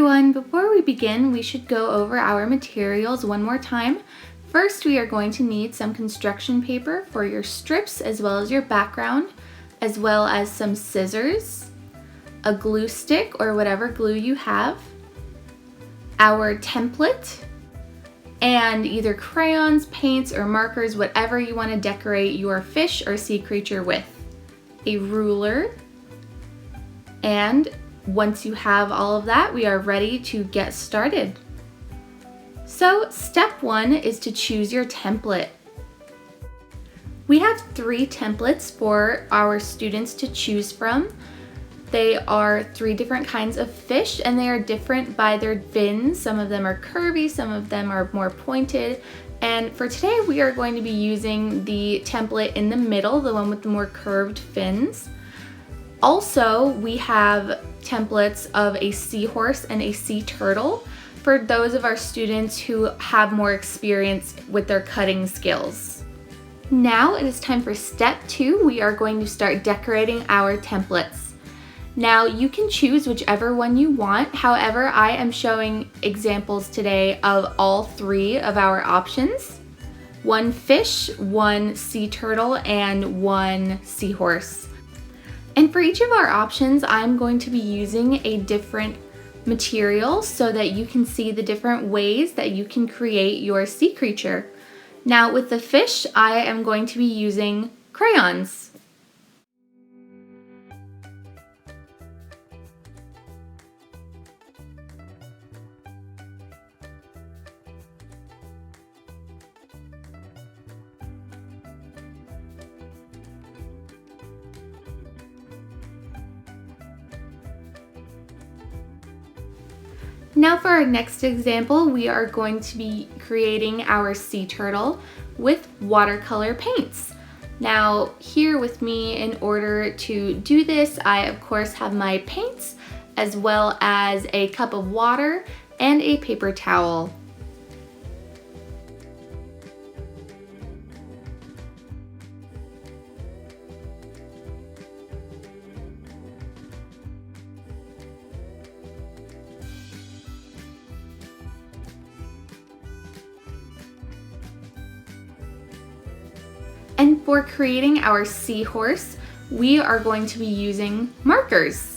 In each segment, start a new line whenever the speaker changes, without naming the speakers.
everyone! Before we begin, we should go over our materials one more time. First, we are going to need some construction paper for your strips as well as your background, as well as some scissors, a glue stick or whatever glue you have, our template, and either crayons, paints, or markers, whatever you want to decorate your fish or sea creature with, a ruler, and once you have all of that, we are ready to get started. So step one is to choose your template. We have 3 templates for our students to choose from. They are 3 different kinds of fish and they are different by their fins. Some of them are curvy, some of them are more pointed. And for today, we are going to be using the template in the middle, the one with the more curved fins. Also, we have templates of a seahorse and a sea turtle for those of our students who have more experience with their cutting skills. Now it is time for step 2. We are going to start decorating our templates. Now you can choose whichever one you want. However, I am showing examples today of all 3 of our options. 1 fish, 1 sea turtle, and 1 seahorse. And for each of our options, I'm going to be using a different material so that you can see the different ways that you can create your sea creature. Now with the fish, I am going to be using crayons. Now for our next example, we are going to be creating our sea turtle with watercolor paints. Now here with me, in order to do this, I of course have my paints as well as a cup of water and a paper towel. And for creating our seahorse, we are going to be using markers.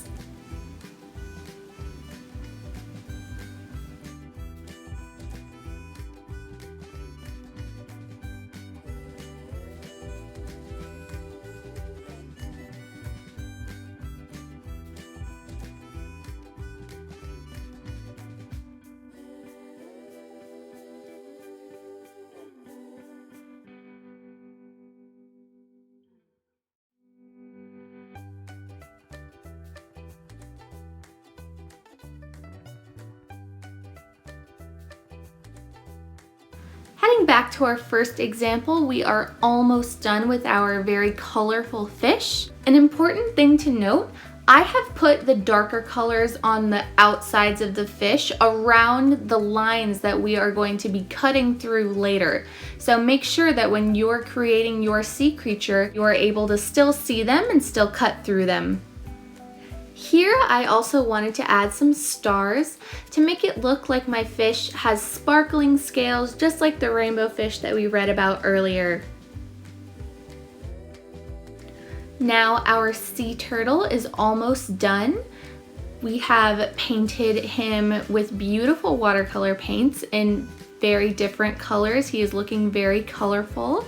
Heading back to our first example, we are almost done with our very colorful fish. An important thing to note, I have put the darker colors on the outsides of the fish around the lines that we are going to be cutting through later. So make sure that when you're creating your sea creature, you are able to still see them and still cut through them. Here I also wanted to add some stars to make it look like my fish has sparkling scales, just like the rainbow fish that we read about earlier. Now our sea turtle is almost done. We have painted him with beautiful watercolor paints in very different colors. He is looking very colorful.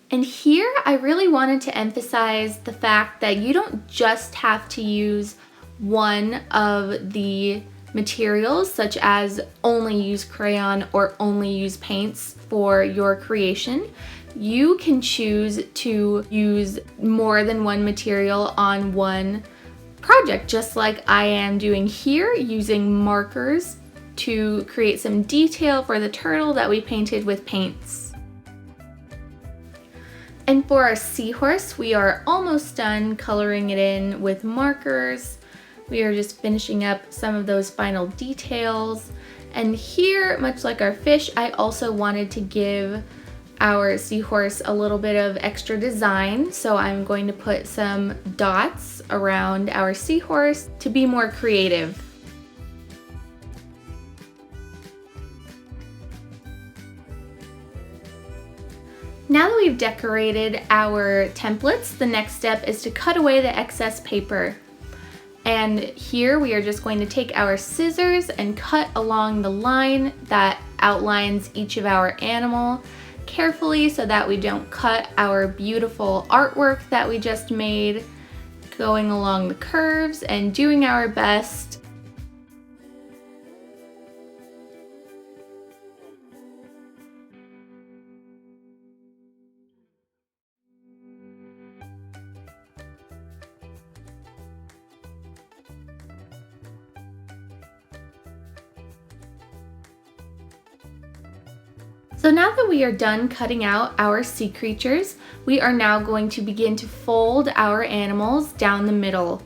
And here I really wanted to emphasize the fact that you don't just have to use one of the materials, such as only use crayon or only use paints for your creation. You can choose to use more than one material on one project, just like I am doing here, using markers to create some detail for the turtle that we painted with paints. And for our seahorse, we are almost done coloring it in with markers. We are just finishing up some of those final details. And here, much like our fish, I also wanted to give our seahorse a little bit of extra design. So I'm going to put some dots around our seahorse to be more creative. Now that we've decorated our templates, the next step is to cut away the excess paper. And here we are just going to take our scissors and cut along the line that outlines each of our animal carefully so that we don't cut our beautiful artwork that we just made, going along the curves and doing our best. So now that we are done cutting out our sea creatures, we are now going to begin to fold our animals down the middle.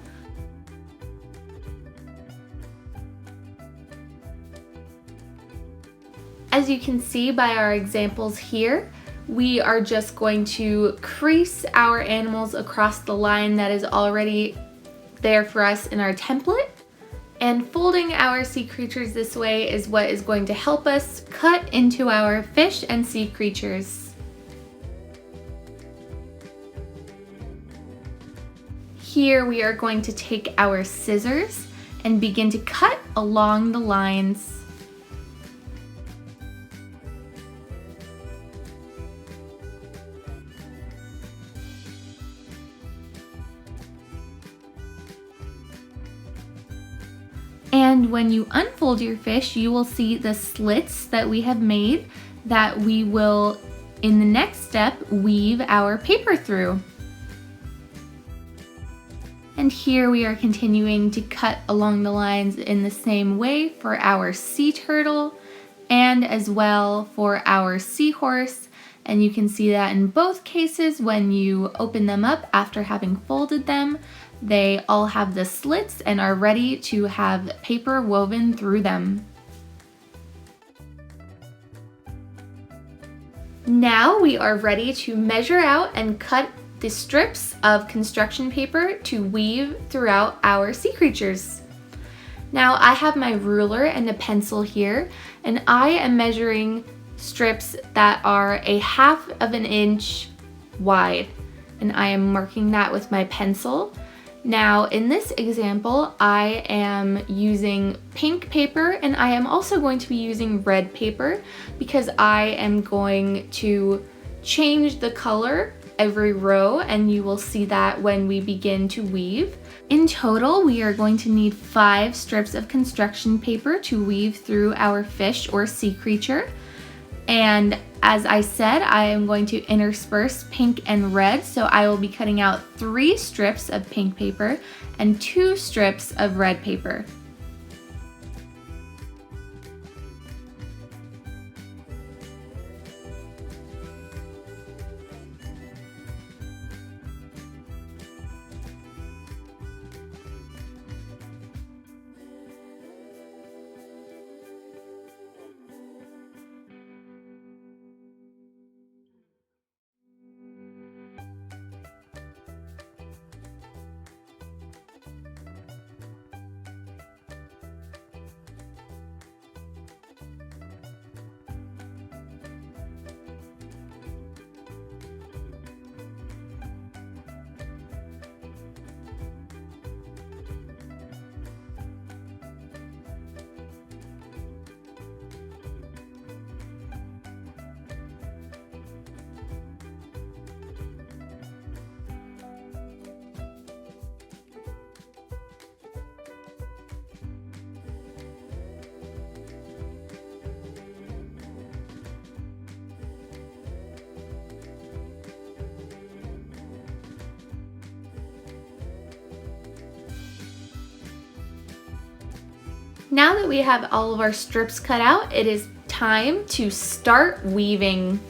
As you can see by our examples here, we are just going to crease our animals across the line that is already there for us in our template. And folding our sea creatures this way is what is going to help us cut into our fish and sea creatures. Here we are going to take our scissors and begin to cut along the lines. And when you unfold your fish, you will see the slits that we have made that we will, in the next step, weave our paper through. And here we are continuing to cut along the lines in the same way for our sea turtle and as well for our seahorse. And you can see that in both cases when you open them up after having folded them, they all have the slits and are ready to have paper woven through them. Now we are ready to measure out and cut the strips of construction paper to weave throughout our sea creatures. Now I have my ruler and a pencil here, and I am measuring strips that are 1/2 of an inch wide, and I am marking that with my pencil. Now in this example, I am using pink paper and I am also going to be using red paper because I am going to change the color every row, and you will see that when we begin to weave. In total, we are going to need 5 strips of construction paper to weave through our fish or sea creature. And as I said, I am going to intersperse pink and red, so I will be cutting out 3 strips of pink paper and 2 strips of red paper. Now that we have all of our strips cut out, it is time to start weaving.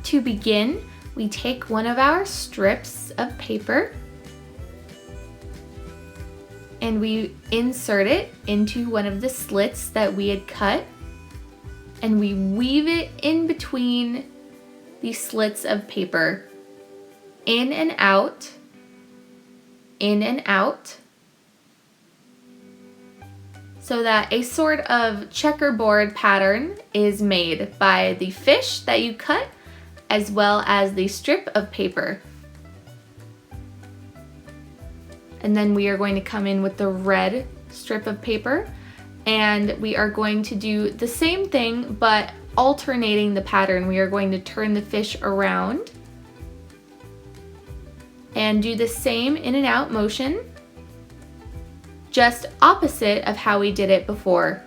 To begin, we take one of our strips of paper and we insert it into one of the slits that we had cut, and we weave it in between the slits of paper, in and out, in and out, so that a sort of checkerboard pattern is made by the fish that you cut as well as the strip of paper. And then we are going to come in with the red strip of paper, and we are going to do the same thing but alternating the pattern. We are going to turn the fish around and do the same in and out motion, just opposite of how we did it before.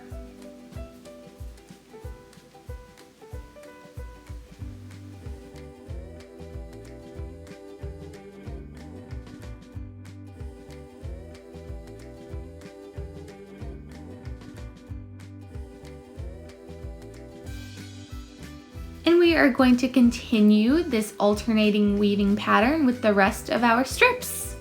And we are going to continue this alternating weaving pattern with the rest of our strips.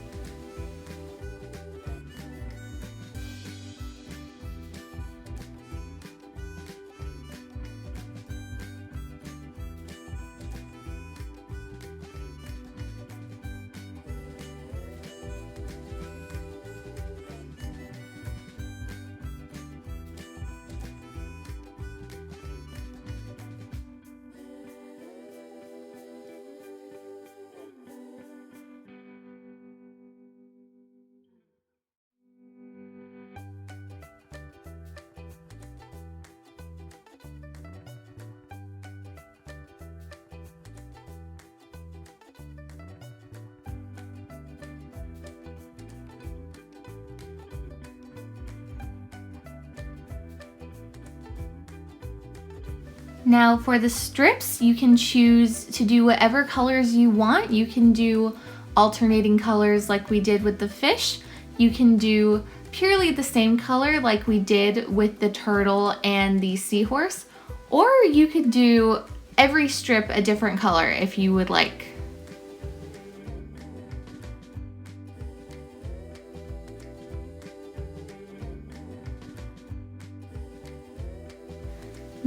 Now for the strips, you can choose to do whatever colors you want. You can do alternating colors like we did with the fish. You can do purely the same color like we did with the turtle and the seahorse. Or you could do every strip a different color if you would like.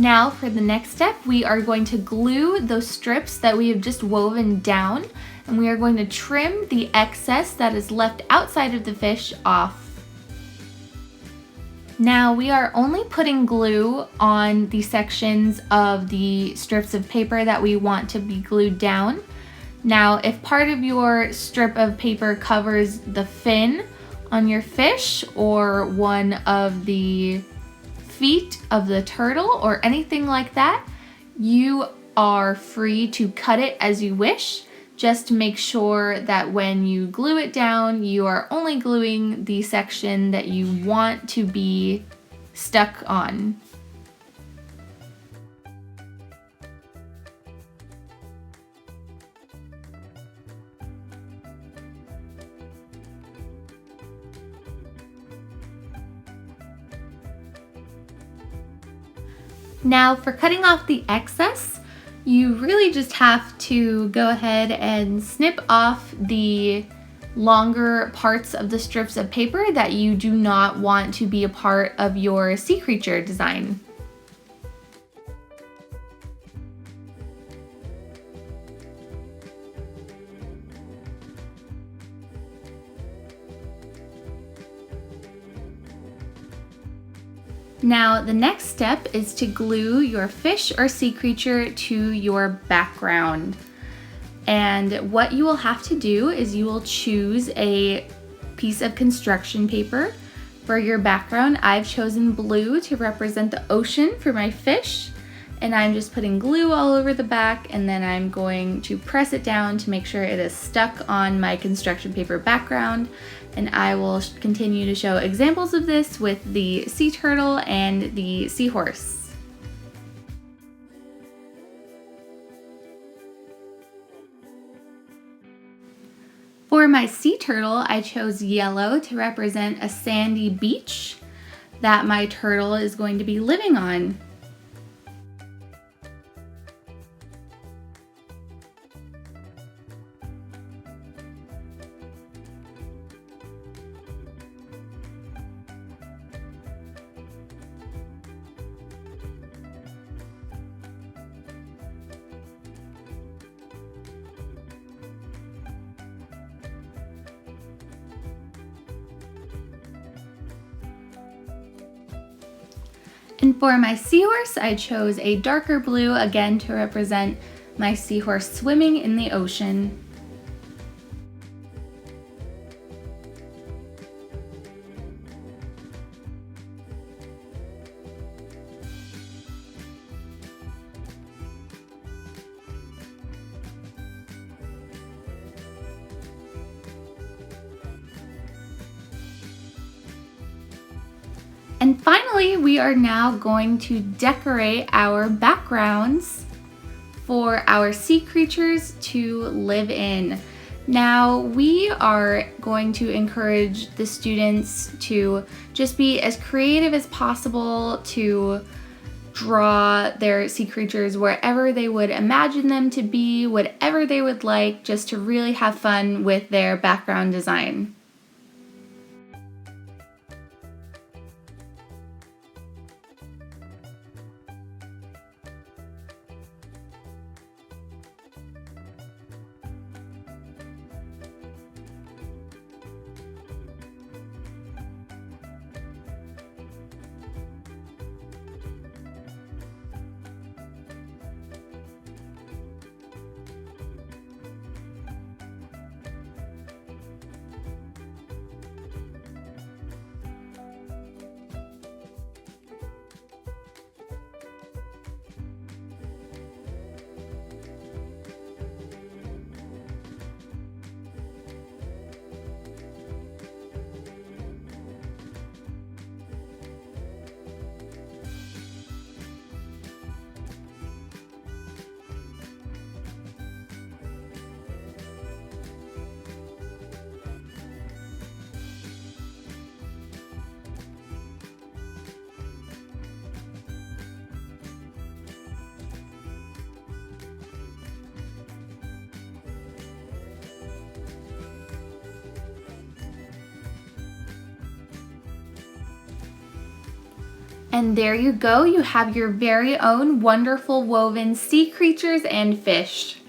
Now for the next step, we are going to glue those strips that we have just woven down, and we are going to trim the excess that is left outside of the fish off. Now we are only putting glue on the sections of the strips of paper that we want to be glued down. Now if part of your strip of paper covers the fin on your fish or one of the feet of the turtle or anything like that, you are free to cut it as you wish. Just make sure that when you glue it down, you are only gluing the section that you want to be stuck on. Now for cutting off the excess, you really just have to go ahead and snip off the longer parts of the strips of paper that you do not want to be a part of your sea creature design. Now the next step is to glue your fish or sea creature to your background. And what you will have to do is you will choose a piece of construction paper for your background. I've chosen blue to represent the ocean for my fish, and I'm just putting glue all over the back, and then I'm going to press it down to make sure it is stuck on my construction paper background. And I will continue to show examples of this with the sea turtle and the seahorse. For my sea turtle, I chose yellow to represent a sandy beach that my turtle is going to be living on. And for my seahorse, I chose a darker blue, again to represent my seahorse swimming in the ocean. And finally, we are now going to decorate our backgrounds for our sea creatures to live in. Now, we are going to encourage the students to just be as creative as possible to draw their sea creatures wherever they would imagine them to be, whatever they would like, just to really have fun with their background design. And there you go, you have your very own wonderful woven sea creatures and fish.